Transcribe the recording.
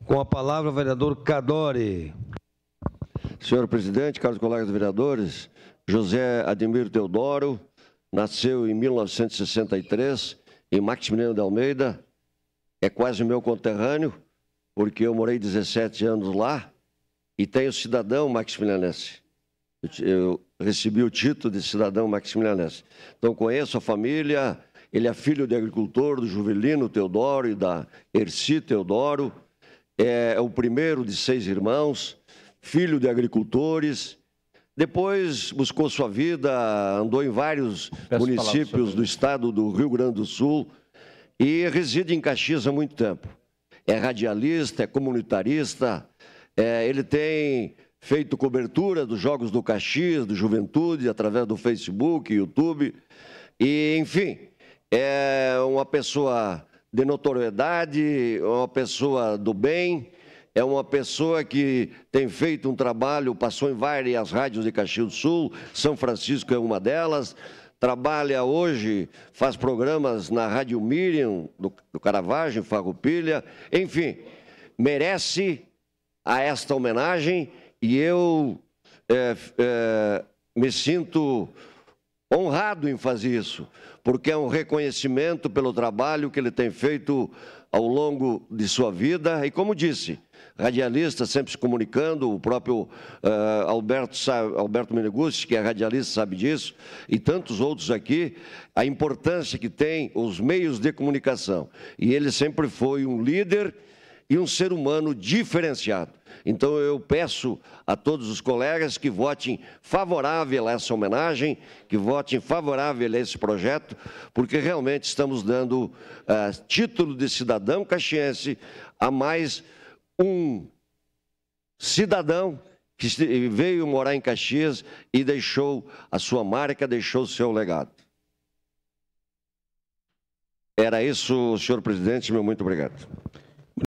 Com a palavra, o vereador Cadore. Senhor presidente, caros colegas vereadores, José Ademir Teodoro nasceu em 1963 em Maximiliano de Almeida, é quase meu conterrâneo, porque eu morei 17 anos lá e tenho cidadão maximilianense. Eu recebi o título de cidadão maximilianense. Então conheço a família, ele é filho de agricultor do Juvelino Teodoro e da Erci Teodoro, é o primeiro de 6 irmãos, filho de agricultores. Depois buscou sua vida, andou em vários municípios do estado do Rio Grande do Sul e reside em Caxias há muito tempo. É radialista, é comunitarista, ele tem feito cobertura dos Jogos do Caxias, do Juventude, através do Facebook, YouTube, e, enfim, é uma pessoa de notoriedade, uma pessoa do bem, é uma pessoa que tem feito um trabalho, passou em várias rádios de Caxias do Sul, São Francisco é uma delas, trabalha hoje, faz programas na Rádio Miriam, do Caravaggio, Farroupilha, enfim, merece a esta homenagem e eu me sinto honrado em fazer isso, porque é um reconhecimento pelo trabalho que ele tem feito ao longo de sua vida e, como disse, radialista, sempre se comunicando, o próprio Alberto Meneguzzi, que é radialista, sabe disso, e tantos outros aqui, a importância que tem os meios de comunicação. E ele sempre foi um líder e um ser humano diferenciado. Então eu peço a todos os colegas que votem favorável a essa homenagem, que votem favorável a esse projeto, porque realmente estamos dando título de cidadão caxiense a mais um cidadão que veio morar em Caxias e deixou a sua marca, deixou o seu legado. Era isso, senhor presidente, meu muito obrigado.